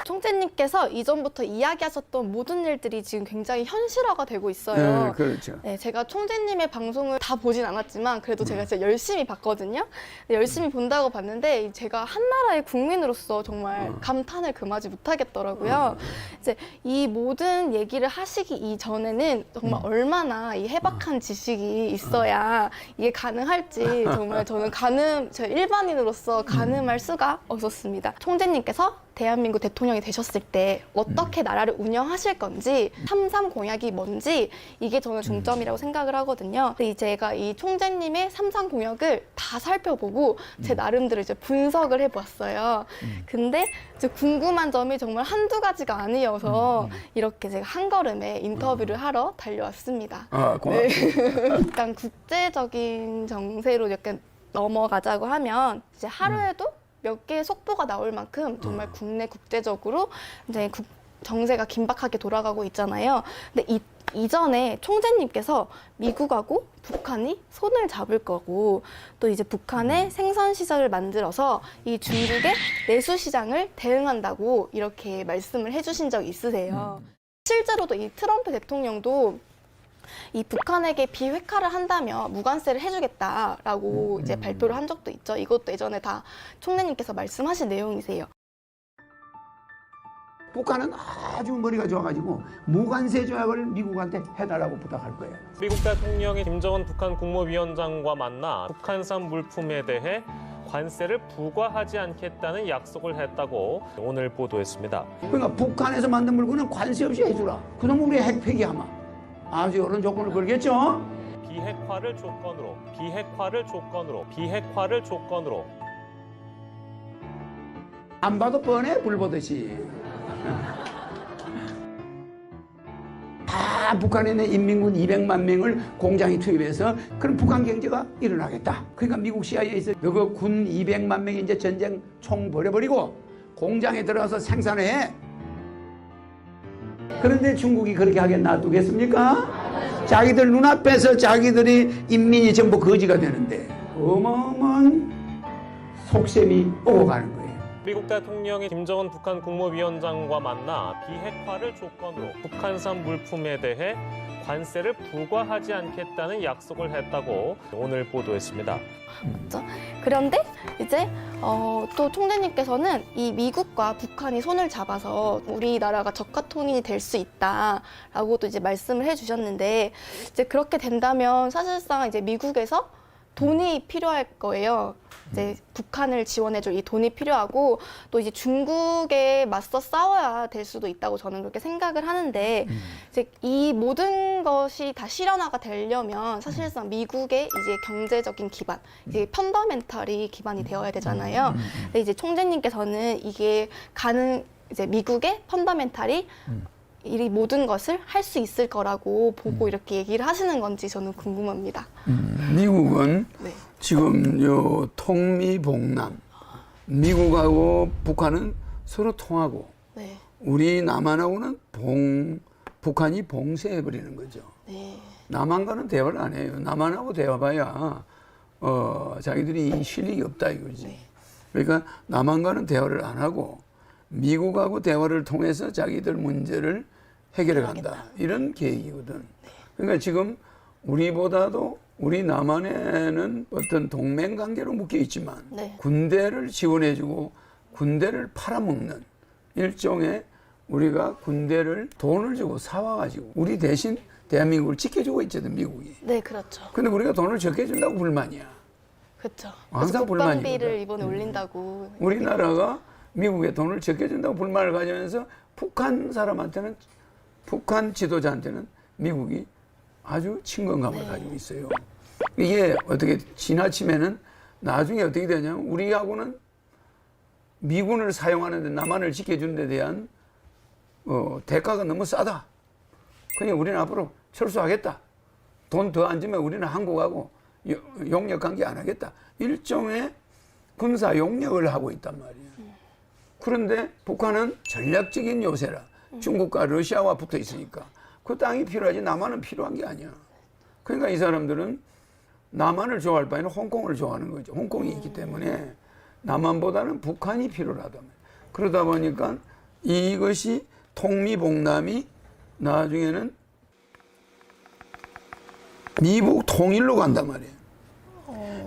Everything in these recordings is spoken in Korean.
총재님께서 이전부터 이야기하셨던 모든 일들이 지금 굉장히 현실화가 되고 있어요. 네, 그렇죠. 네, 제가 총재님의 방송을 다 보진 않았지만 그래도 제가 진짜 열심히 봤거든요. 열심히 본다고 봤는데 제가 한나라의 국민으로서 정말 감탄을 금하지 못하겠더라고요. 이제 이 모든 얘기를 하시기 이전에는 정말 얼마나 이 해박한 지식이 있어야 이게 가능할지 정말 저는 제 일반인으로서 가늠할 수가 없었습니다. 총재님께서 대한민국 대통령이 되셨을 때 어떻게 나라를 운영하실 건지 3.3 공약이 뭔지 이게 저는 중점이라고 생각을 하거든요. 근데 제가 이 총재님의 3.3 공약을 다 살펴보고 제 나름대로 이제 분석을 해보았어요. 근데 이제 궁금한 점이 정말 한두 가지가 아니어서 이렇게 제가 한 걸음에 인터뷰를 하러 달려왔습니다. 아, 고맙습니다. 네. 약간 국제적인 정세로 약간 넘어가자고 하면 이제 하루에도 몇 개의 속보가 나올 만큼 정말 국내 국제적으로 이제 정세가 긴박하게 돌아가고 있잖아요. 근데 이전에 총재님께서 미국하고 북한이 손을 잡을 거고 또 이제 북한의 생산 시장을 만들어서 이 중국의 내수 시장을 대응한다고 이렇게 말씀을 해주신 적 있으세요. 실제로도 이 트럼프 대통령도 이 북한에게 비핵화를 한다면 무관세를 해주겠다라고 이제 발표를 한 적도 있죠. 이것도 예전에 다 총재님께서 말씀하신 내용이세요. 북한은 아주 머리가 좋아가지고 무관세 조약을 미국한테 해달라고 부탁할 거예요. 미국 대통령이 김정은 북한 국무위원장과 만나 북한산 물품에 대해 관세를 부과하지 않겠다는 약속을 했다고 오늘 보도했습니다. 그러니까 북한에서 만든 물건은 관세 없이 해주라. 그럼 우리 핵 폐기하마. 아주 이런 조건을 걸겠죠? 비핵화를 조건으로, 비핵화를 조건으로, 비핵화를 조건으로. 안 봐도 뻔해, 불 보듯이. 북한에 있는 인민군 200만 명을 공장에 투입해서 그럼 북한 경제가 일어나겠다. 그러니까 미국 CIA에서 이거 군 200만 명이 이제 전쟁 총 버려버리고 공장에 들어가서 생산해. 그런데 중국이 그렇게 하게 놔두겠습니까? 자기들 눈앞에서 자기들이 인민이 전부 거지가 되는데 어마어마한 속셈이 오고 가는 거예요. 미국 대통령이 김정은 북한 국무위원장과 만나 비핵화를 조건으로 북한산 물품에 대해 관세를 부과하지 않겠다는 약속을 했다고 오늘 보도했습니다. 맞죠? 그런데 이제 또 총재님께서는 이 미국과 북한이 손을 잡아서 우리나라가 적화통일이 될 수 있다라고도 이제 말씀을 해주셨는데 이제 그렇게 된다면 사실상 이제 미국에서 돈이 필요할 거예요. 이제 북한을 지원해줄 이 돈이 필요하고 또 이제 중국에 맞서 싸워야 될 수도 있다고 저는 그렇게 생각을 하는데 이제 이 모든 것이 다 실현화가 되려면 사실상 미국의 이제 경제적인 기반, 이제 펀더멘털이 기반이 되어야 되잖아요. 근데 이제 총재님께서는 이게 이제 미국의 펀더멘털이 이 모든 것을 할 수 있을 거라고 보고 이렇게 얘기를 하시는 건지 저는 궁금합니다. 미국은 네. 지금 요 통미봉남, 미국하고 북한은 서로 통하고 네. 우리 남한하고는 북한이 봉쇄해버리는 거죠. 네. 남한과는 대화를 안 해요. 남한하고 대화봐야 자기들이 실력이 없다 이거지. 네. 그러니까 남한과는 대화를 안 하고 미국하고 대화를 통해서 자기들 문제를 해결해 간다. 이런 계획이거든. 그러니까 지금 우리보다도 우리 남한에는 어떤 동맹 관계로 묶여 있지만 네. 군대를 지원해주고 군대를 팔아먹는 일종의 우리가 군대를 돈을 주고 사와가지고 우리 대신 대한민국을 지켜주고 있거든, 미국이. 네, 그렇죠. 근데 우리가 돈을 적게 준다고 불만이야. 그렇죠. 항상 불만이거든. 국방비를 이번에 올린다고. 우리나라가 미국에 돈을 적게 준다고 불만을 가지면서 북한 사람한테는, 북한 지도자한테는 미국이 아주 친근감을 가지고 있어요. 이게 어떻게 지나치면은 나중에 어떻게 되냐면 우리하고는 미군을 사용하는데 남한을 지켜주는 데 대한 대가가 너무 싸다. 그냥 우리는 앞으로 철수하겠다. 돈 더 안 주면 우리는 한국하고 용역 관계 안 하겠다. 일종의 군사 용역을 하고 있단 말이에요. 그런데 북한은 전략적인 요새라. 중국과 러시아와 붙어 있으니까 그 땅이 필요하지 남한은 필요한 게 아니야. 그러니까 이 사람들은 남한을 좋아할 바에는 홍콩을 좋아하는 거죠. 홍콩이 있기 때문에 남한보다는 북한이 필요하다. 그러다 보니까 이것이 통미봉남이 나중에는 미북 통일로 간단 말이에요.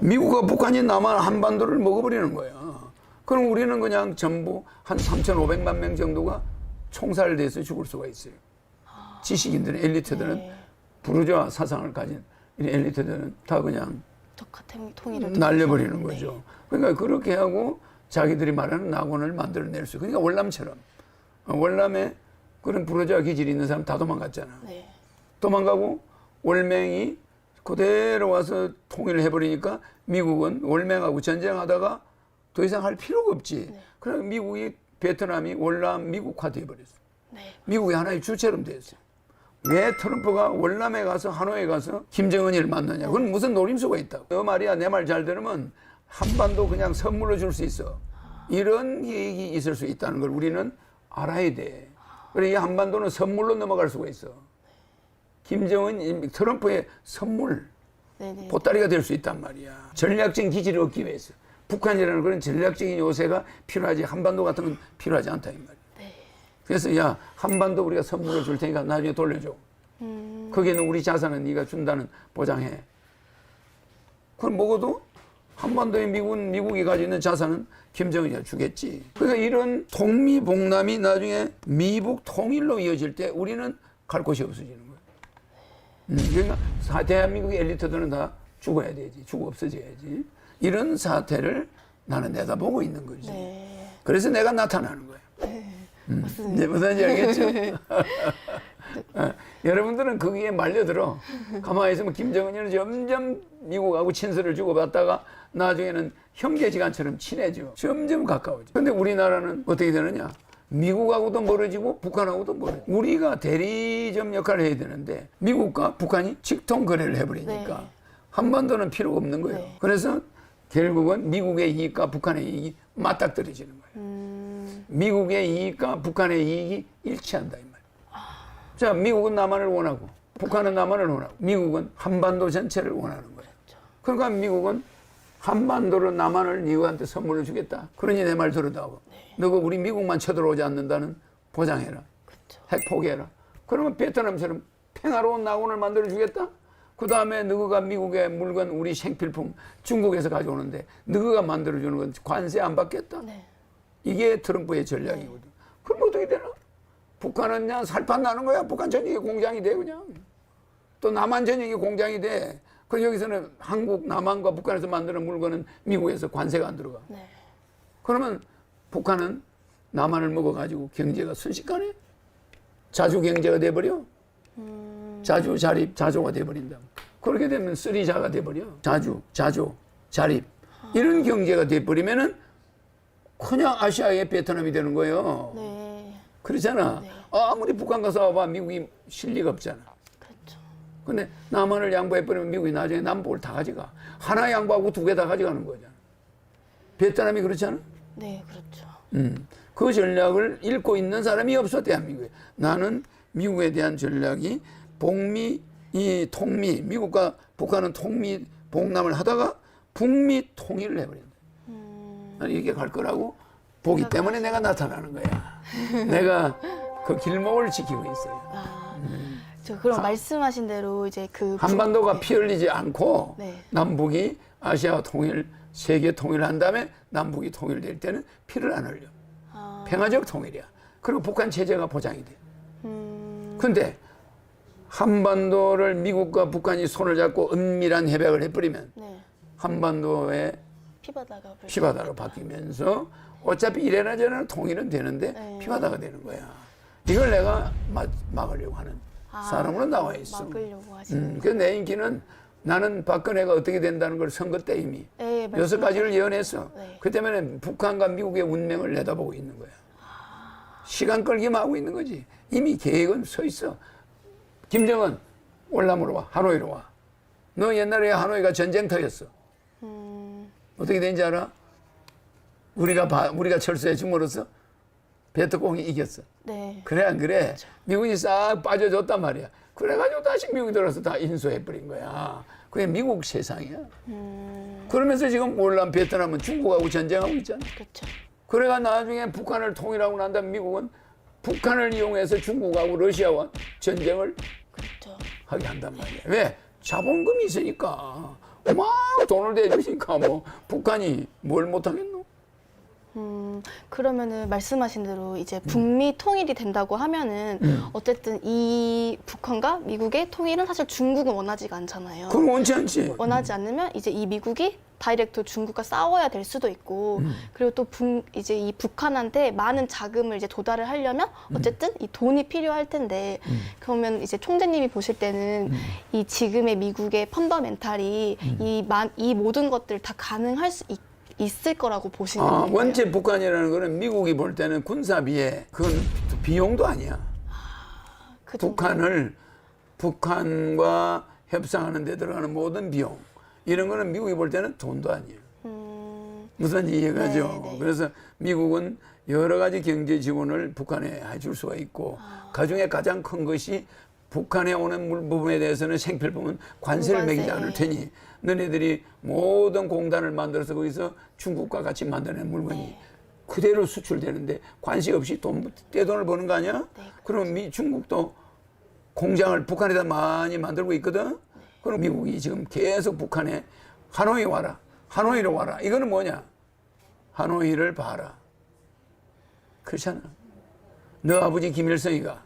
미국과 북한이 남한 한반도를 먹어버리는 거야. 그럼 우리는 그냥 전부 한 3,500만 명 정도가 총살돼서 죽을 수가 있어요. 지식인들은, 엘리트들은, 네. 부르주아 사상을 가진 이 엘리트들은 다 그냥 적화 통일을 날려버리는 네. 거죠. 그러니까 그렇게 하고 자기들이 말하는 낙원을 만들어낼 수. 그러니까 월남처럼. 월남에 그런 부르주아 기질이 있는 사람 다 도망갔잖아. 네. 도망가고 월맹이 그대로 와서 통일을 해버리니까 미국은 월맹하고 전쟁하다가 더 이상 할 필요가 없지. 네. 그래서 미국이 베트남이 월남 미국화 돼버렸어. 네. 미국이 하나의 주체럼 됐어요. 왜 트럼프가 월남에 가서 하노이에 가서 김정은이를 만나냐? 그건 무슨 노림수가 있다고. 너 말이야, 내 말 잘 들으면 한반도 그냥 선물로 줄 수 있어. 이런 얘기 있을 수 있다는 걸 우리는 알아야 돼. 그래, 이 한반도는 선물로 넘어갈 수가 있어. 김정은, 트럼프의 선물, 네네. 보따리가 될 수 있단 말이야. 전략적인 기지를 얻기 위해서. 북한이라는 그런 전략적인 요새가 필요하지, 한반도 같은 건 필요하지 않다, 이 말이야. 네. 그래서 야, 한반도 우리가 선물을 줄 테니까 나중에 돌려줘. 거기에는 우리 자산은 네가 준다는 보장해. 그럼 먹어도 한반도의 미국이 가지고 있는 자산은 김정은이가 주겠지. 그러니까 이런 통미봉남이 나중에 미북 통일로 이어질 때 우리는 갈 곳이 없어지는 거야. 그러니까 대한민국의 엘리트들은 다 죽어야 되지. 죽어 없어져야지. 이런 사태를 나는 내다보고 있는 거지. 네. 그래서 내가 나타나는 거야. 맞습니다. 이제 무슨지 알겠죠? 여러분들은 거기에 말려들어. 가만히 있으면 김정은이는 점점 미국하고 친서를 주고받다가 나중에는 형제지간처럼 친해져. 점점 가까워져. 근데 우리나라는 어떻게 되느냐? 미국하고도 멀어지고 북한하고도 멀어져. 우리가 대리점 역할을 해야 되는데 미국과 북한이 직통 거래를 해버리니까 네. 한반도는 필요가 없는 거예요. 네. 그래서 결국은 미국의 이익과 북한의 이익이 맞닥뜨려지는 거예요. 미국의 이익과 북한의 이익이 일치한다 이 말이에요. 자, 미국은 남한을 원하고 북한은 남한을 원하고 미국은 한반도 전체를 원하는 거예요. 그러니까 미국은 한반도를 남한을 미국한테 선물로 주겠다. 그러니 내 말 들으라고. 너가 우리 미국만 쳐들어오지 않는다는 보장해라. 그렇죠. 핵 포기해라. 그러면 베트남처럼 평화로운 낙원을 만들어 주겠다. 그 다음에 너가 미국의 물건, 우리 생필품 중국에서 가져오는데 너가 만들어주는 건 관세 안 받겠다. 네. 이게 트럼프의 전략이거든. 그럼 어떻게 되나? 북한은 그냥 살판 나는 거야. 북한 전역이 공장이 돼 그냥. 또 남한 전역이 공장이 돼. 그 여기서는 한국, 남한과 북한에서 만드는 물건은 미국에서 관세가 안 들어가. 네. 그러면 북한은 남한을 먹어가지고 경제가 순식간에 자주 경제가 돼버려. 자주 자립 자조가 돼버린다. 그렇게 되면 쓰리자가 돼버려. 자주 자립 이런 경제가 돼버리면은 그냥 아시아의 베트남이 되는 거예요. 네. 그렇잖아. 네. 아무리 북한 가서 와봐 미국이 실 리가 없잖아. 그렇죠. 근데 남한을 양보해버리면 미국이 나중에 남북을 다 가져가. 하나 양보하고 두 개 다 가져가는 거잖아. 베트남이 그렇잖아. 네, 그렇죠. 그 전략을 읽고 있는 사람이 없어 대한민국에. 나는 미국에 대한 전략이 복미, 이 통미, 미국과 북한은 통미 봉남을 하다가 북미 통일을 해버린다. 나는 이게 갈 거라고 보기 때문에 내가 나타나는 거야. 내가 그 길목을 지키고 있어요. 저 그럼 말씀하신 대로 이제 그 한반도가 네. 피 흘리지 않고 네. 남북이 아시아 통일, 세계 통일한 다음에 남북이 통일될 때는 피를 안 흘려. 평화적 통일이야. 그리고 북한 체제가 보장이 돼. 근데 한반도를 미국과 북한이 손을 잡고 은밀한 협약을 해버리면 네. 한반도의 피바다가 피바다로 바뀌면서 어차피 이래나 저래나 통일은 되는데 네. 피바다가 되는 거야. 이걸 내가 막으려고 하는 사람으로 나와 있어. 막으려고 하시는. 그래서 내 인기는 나는 박근혜가 어떻게 된다는 걸 선거 때 이미 네, 6가지를 예언했어. 네. 그 때문에 북한과 미국의 운명을 내다보고 있는 거야. 시간 끌기만 하고 있는 거지. 이미 계획은 서 있어. 김정은 월남으로 와. 하노이로 와. 너 옛날에 하노이가 전쟁터였어. 어떻게 된지 알아? 우리가 철수해 줌으로써 베트콩이 이겼어. 네. 그래 안 그래? 미국이 싹 빠져줬단 말이야. 그래가지고 다시 미국이 들어서 다 인수해버린 거야. 그게 미국 세상이야. 그러면서 지금 월남 베트남은 중국하고 전쟁하고 있잖아. 그렇죠. 그래가 나중에 북한을 통일하고 난 다음에 미국은 북한을 이용해서 중국하고 러시아와 전쟁을 그렇죠. 하게 한단 말이에요. 왜? 자본금이 있으니까 막 돈을 대주니까 뭐 북한이 뭘 못하겠노? 그러면은 말씀하신 대로 이제 북미 통일이 된다고 하면은 어쨌든 이 북한과 미국의 통일은 사실 중국은 원하지가 않잖아요. 그건 원치 않지. 원하지 않으면 이제 이 미국이 다이렉트 중국과 싸워야 될 수도 있고 그리고 또 이제 이 북한한테 많은 자금을 이제 도달을 하려면 어쨌든 이 돈이 필요할 텐데 그러면 이제 총재님이 보실 때는 이 지금의 미국의 펀더멘탈이 이 모든 것들 다 가능할 수 있을 거라고 보시는 거예요? 원체 북한이라는 거는 미국이 볼 때는 군사비에 그건 비용도 아니야. 그 정도. 북한과 협상하는 데 들어가는 모든 비용 이런 거는 미국이 볼 때는 돈도 아니에요. 무슨 이해가죠? 네, 네. 그래서 미국은 여러 가지 경제 지원을 북한에 해줄 수가 있고 그중에 가장 큰 것이 북한에 오는 물품에 대해서는 생필품은 관세를 관세. 매기지 않을 테니 너네들이 모든 공단을 만들어서 거기서 중국과 같이 만들어낸 물건이 네. 그대로 수출되는데 관세 없이 떼돈을 버는 거 아니야? 네, 그럼 중국도 공장을 북한에다 많이 만들고 있거든? 그럼 미국이 지금 계속 북한에 하노이 와라. 하노이로 와라. 이거는 뭐냐? 하노이를 봐라. 그렇잖아. 너 아버지 김일성이가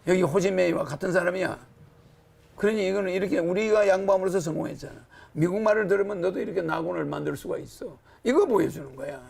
여기 호지메이와 같은 사람이야. 그러니 이거는 이렇게 우리가 양보함으로써 성공했잖아. 미국 말을 들으면 너도 이렇게 낙원을 만들 수가 있어. 이거 보여주는 거야.